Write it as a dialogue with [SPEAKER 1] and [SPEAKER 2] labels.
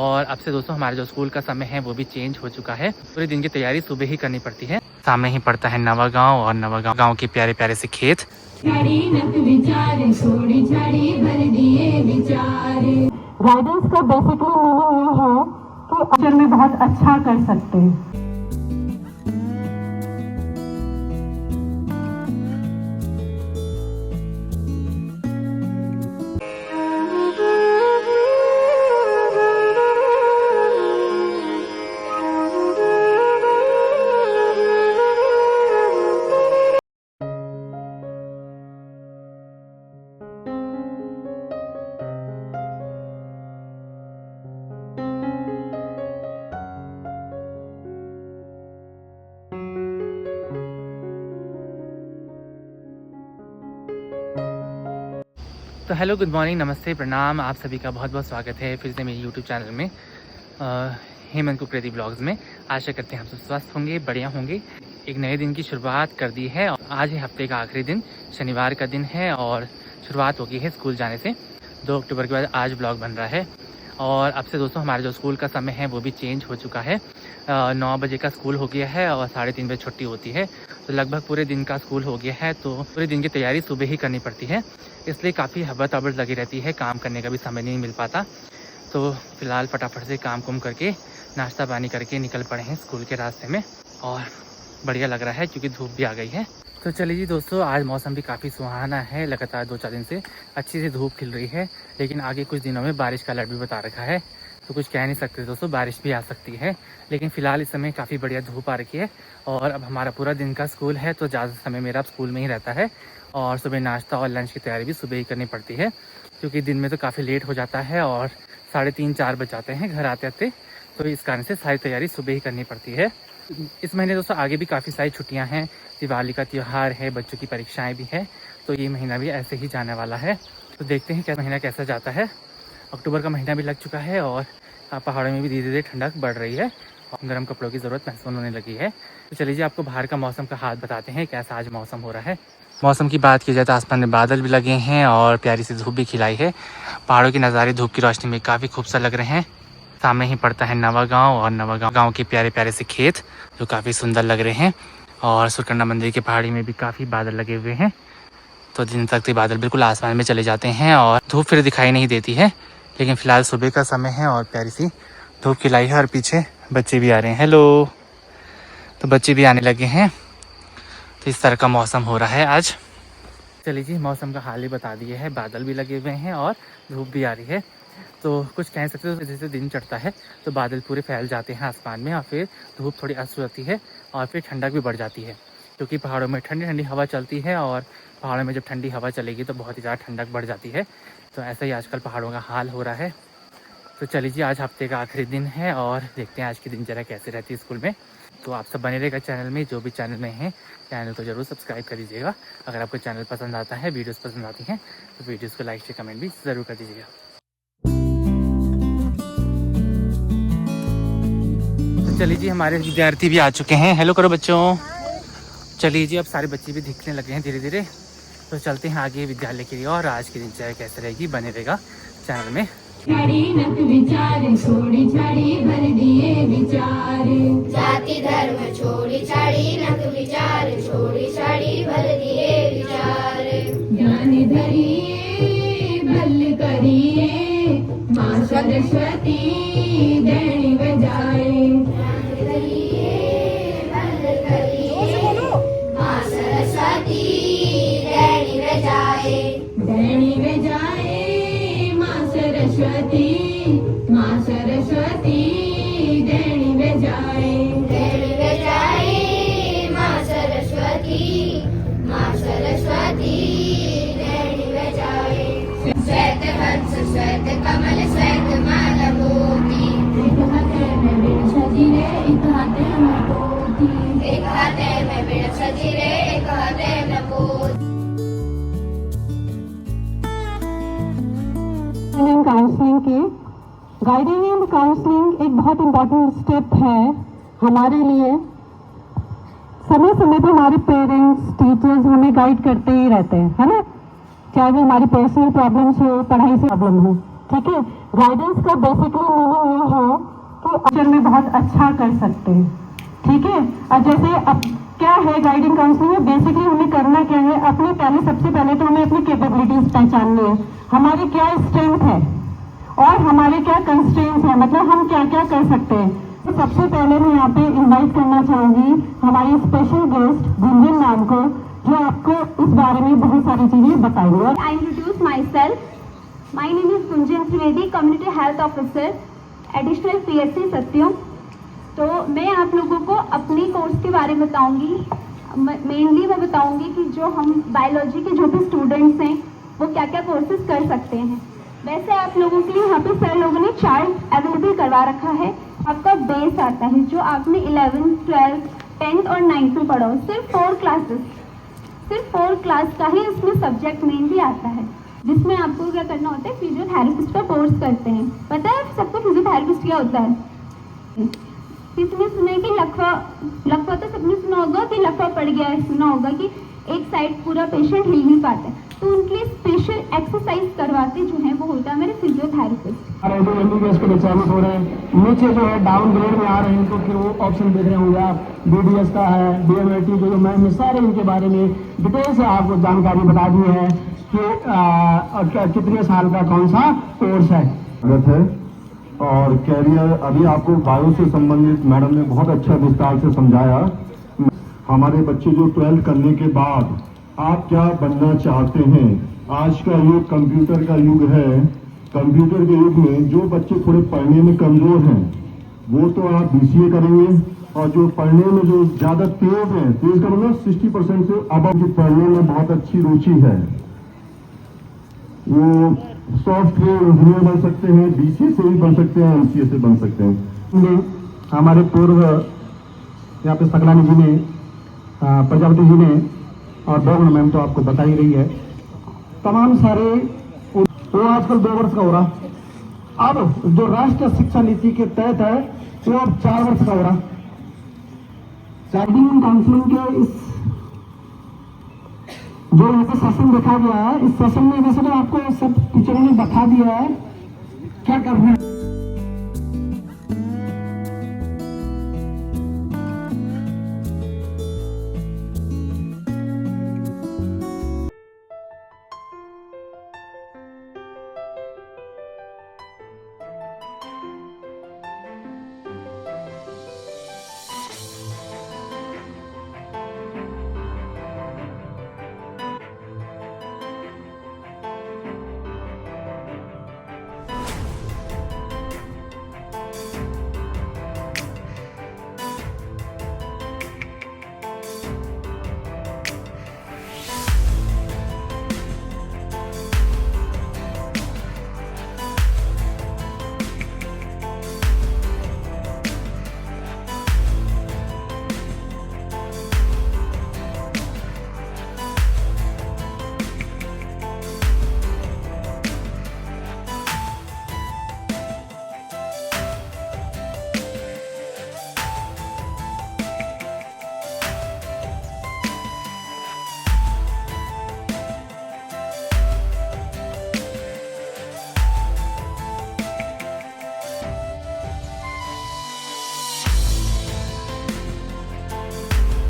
[SPEAKER 1] और अब से दोस्तों हमारा जो स्कूल का समय है वो भी चेंज हो चुका है। पूरे दिन की तैयारी सुबह ही करनी पड़ती है। सामने ही पड़ता है नवागांव और नवागांव गांव के प्यारे प्यारे से खेत।
[SPEAKER 2] गाइडेंस का बेसिकली मीनिंग ये है कि फ्यूचर में बहुत अच्छा कर सकते हैं।
[SPEAKER 1] तो हेलो, गुड मॉर्निंग, नमस्ते, प्रणाम, आप सभी का बहुत बहुत स्वागत है फिर से मेरे यूट्यूब चैनल में हेमंत कुकरेती ब्लॉग्स में। आशा करते हैं आप सब स्वस्थ होंगे, बढ़िया होंगे। एक नए दिन की शुरुआत कर दी है। आज है हफ्ते का आखिरी दिन, शनिवार का दिन है और शुरुआत हो गई है स्कूल जाने से। 2 अक्टूबर के बाद आज ब्लॉग बन रहा है। और अब से दोस्तों हमारा जो स्कूल का समय है वो भी चेंज हो चुका है। 9 बजे का स्कूल हो गया है और 3:30 बजे छुट्टी होती है। तो लगभग पूरे दिन का स्कूल हो गया है, तो पूरे दिन की तैयारी सुबह ही करनी पड़ती है। इसलिए काफ़ी हबड़-तबड़ लगी रहती है, काम करने का भी समय नहीं मिल पाता। तो फिलहाल फटाफट से काम कुम करके नाश्ता पानी करके निकल पड़े हैं स्कूल के रास्ते में। और बढ़िया लग रहा है क्योंकि धूप भी आ गई है। तो चलिए जी दोस्तों, आज मौसम भी काफ़ी सुहाना है। लगातार 2-4 दिन से अच्छी सी धूप खिल रही है, लेकिन आगे कुछ दिनों में बारिश का अलर्ट भी बता रखा है। तो कुछ कह नहीं सकते दोस्तों, बारिश भी आ सकती है। लेकिन फ़िलहाल इस समय काफ़ी बढ़िया धूप आ रखी है। और अब हमारा पूरा दिन का स्कूल है, तो ज़्यादा समय मेरा अब स्कूल में ही रहता है। और सुबह नाश्ता और लंच की तैयारी भी सुबह ही करनी पड़ती है, क्योंकि दिन में तो काफ़ी लेट हो जाता है और 3:30-4 बज जाते हैं घर आते आते। तो इस कारण से सारी तैयारी सुबह ही करनी पड़ती है। इस महीने दोस्तों आगे भी काफ़ी सारी छुट्टियां हैं। दिवाली का त्यौहार है, बच्चों की परीक्षाएं भी है, तो ये महीना भी ऐसे ही जाने वाला है। तो देखते हैं क्या महीना कैसा जाता है। अक्टूबर का महीना भी लग चुका है और पहाड़ों में भी धीरे धीरे ठंडक बढ़ रही है और गर्म कपड़ों की ज़रूरत महसूस होने लगी है। तो चलिए आपको बाहर का मौसम का हाल बताते हैं, कैसा आज मौसम हो रहा है। मौसम की बात की जाए तो आसमान में बादल भी लगे हैं और प्यारी सी धूप भी खिलाई है। पहाड़ों के नज़ारे धूप की रोशनी में काफ़ी खूबसूरत लग रहे हैं। सामने ही पड़ता है नवागांव और नवागांव गांव के प्यारे प्यारे से खेत, जो काफ़ी सुंदर लग रहे हैं। और सुरकंडा मंदिर के पहाड़ी में भी काफ़ी बादल लगे हुए हैं। तो दिन तक तो बादल बिल्कुल आसमान में चले जाते हैं और धूप फिर दिखाई नहीं देती है। लेकिन फ़िलहाल सुबह का समय है और प्यारी सी धूप खिलाई है और पीछे बच्चे भी आ रहे हैं। हेलो, तो बच्चे भी आने लगे हैं। तो इस तरह का मौसम हो रहा है आज। चलिए जी, मौसम का हाल ही बता दिए है। बादल भी लगे हुए हैं और धूप भी आ रही है। तो कुछ कह सकते हो, जैसे दिन चढ़ता है तो बादल पूरे फैल जाते हैं आसमान में और फिर धूप थोड़ी अस्त हो जाती है और फिर ठंडक भी बढ़ जाती है, क्योंकि पहाड़ों में ठंडी ठंडी हवा चलती है। और पहाड़ों में जब ठंडी हवा चलेगी तो बहुत ही ज़्यादा ठंडक बढ़ जाती है। तो ऐसा ही आजकल पहाड़ों का हाल हो रहा है। तो चलिए जी, आज हफ्ते का आखिरी दिन है और देखते हैं आज की दिनचर्या कैसे रहती है स्कूल में। तो आप सब बने रहेगा चैनल में, जो भी चैनल में हैं चैनल को ज़रूर सब्सक्राइब कर दीजिएगा। अगर आपको चैनल पसंद आता है, वीडियोस पसंद आती हैं, तो वीडियोस को लाइक से कमेंट भी ज़रूर कर दीजिएगा। तो चलिए जी, हमारे विद्यार्थी भी आ चुके हैं। हेलो करो बच्चों। चलिए जी, अब सारे बच्चे भी दिखने लगे हैं धीरे धीरे। तो चलते हैं आगे विद्यालय के लिए और आज की दिनचर्या कैसे रहेगी बने रहेगा चैनल में।
[SPEAKER 2] विचार छोड़ी छाड़ी भर दिए विचार,
[SPEAKER 3] जाति धर्म छोड़ी छाड़ी नक विचार छोड़ी छाड़ी भर दिए विचार।
[SPEAKER 2] ज्ञान धरिए बल करिए माँ सरस्वती देणी बजाए।
[SPEAKER 3] ज्ञान धरिए बल करिए माँ सरस्वती देणी बजाए।
[SPEAKER 2] देणी बजाए माँ सरस्वती, माँ सरस्वती देणी बजाए।
[SPEAKER 3] देणी बजाए माँ सरस्वती, माँ सरस्वती देणी बजाए। श्वेत हंस श्वेत कमल श्वेत माला मोती,
[SPEAKER 2] एक हाथे में बीड़ सजीरे एक हाथे में पोथी,
[SPEAKER 3] एक हाथे में बीड़ सजीरे एक हाथे में पोथी।
[SPEAKER 2] काउंसलिंग की गाइडिंग एंड काउंसलिंग एक बहुत इम्पोर्टेंट स्टेप है हमारे लिए। समय समय पर हमारे पेरेंट्स टीचर्स हमें गाइड करते ही रहते हैं, है ना, चाहे वो हमारी पर्सनल प्रॉब्लम्स हो, पढ़ाई से प्रॉब्लम हो, ठीक है। गाइडेंस का बेसिकली मीनिंग ये है कि फ्यूचर में बहुत अच्छा कर सकते हैं, ठीक है। और जैसे अब क्या है गाइडिंग काउंसलिंग में, बेसिकली हमें करना क्या है, अपने पहले सबसे पहले तो हमें अपनी कैपेबिलिटीज पहचाननी है, हमारी क्या स्ट्रेंथ है और हमारे क्या कंस्ट्रेंट्स है, मतलब हम क्या क्या कर सकते हैं। तो सबसे पहले मैं यहाँ पे इनवाइट करना चाहूंगी हमारी स्पेशल गेस्ट गुंजन मैम को, जो आपको इस बारे में बहुत सारी चीजें बताएंगे।
[SPEAKER 4] I introduce myself. My name is Gunjan Trivedi, Community Health Officer, Additional PSC सत्यम। तो मैं आप लोगों को अपनी कोर्स के बारे में बताऊंगी। मेनली मैं बताऊंगी कि जो हम बायोलॉजी के जो भी स्टूडेंट्स हैं वो क्या क्या कोर्सेज कर सकते हैं। वैसे आप लोगों के लिए यहाँ पे सर लोगों ने चार्ट अवेलेबल करवा रखा है। आपका बेस आता है जो आपने 11th, 12th, 10th और 9th में पढ़ा हो, सिर्फ 4 क्लासेस, सिर्फ 4 क्लास का ही इसमें सब्जेक्ट मेनली आता है, जिसमें आपको क्या करना होता है, फिजियोथेरेपिस्ट का कोर्स करते हैं। पता है सबको फिजियोथेरेपिस्ट क्या होता है? इसमें सुना है कि लकवा तो सबने सुना होगा कि लकवा पड़ गया है, सुना होगा कि एक साइड पूरा पेशेंट हिल नहीं पाता है, तो उनके लिए स्पेशल एक्सरसाइज करवाते जो है वो होता है मेरे फिजियोथेरेपिस्ट।
[SPEAKER 5] एमबीबीएस के लिए चयनित हो रहे हैं, नीचे जो है डाउन ग्रेड में आ रहे हैं, तो फिर वो ऑप्शन देख रहे होंगे आप, बीडीएस का है, डीएमएलटी, जो मैम ने सारे इनके बारे में डिटेल से आपको जानकारी बता दी है कि कितने साल का कौन सा कोर्स है।
[SPEAKER 6] और कैरियर अभी आपको बायो से संबंधित मैडम ने बहुत अच्छा विस्तार से समझाया। हमारे बच्चे जो 12th करने के बाद आप क्या बनना चाहते हैं, आज का युग कंप्यूटर का युग है। कंप्यूटर के युग में जो बच्चे थोड़े पढ़ने में कमजोर हैं वो तो आप बीसीए करेंगे, और जो पढ़ने में जो ज्यादा तेज है, तेज का मतलब 60% से अब जो पढ़ने में बहुत अच्छी रुचि है, वो सॉफ्टवेयर इंजीनियर बन सकते हैं, बीसीए से भी बन सकते हैं, एमसीए से बन सकते हैं।
[SPEAKER 5] हमारे पूर्व यहाँ पे सकलानी जी ने, प्रजापति जी ने और बोगन मैम तो आपको बता ही रही है, तमाम सारे वो आजकल 2 वर्ष का हो रहा। अब जो राष्ट्रीय शिक्षा नीति के तहत है वो अब 4 वर्ष का हो रहा। गाइडिंग काउंसलिंग के इस जो यहाँ पे सेशन देखा गया है, इस सेशन में वैसे तो आपको सब टीचरों ने बता दिया है क्या करना है।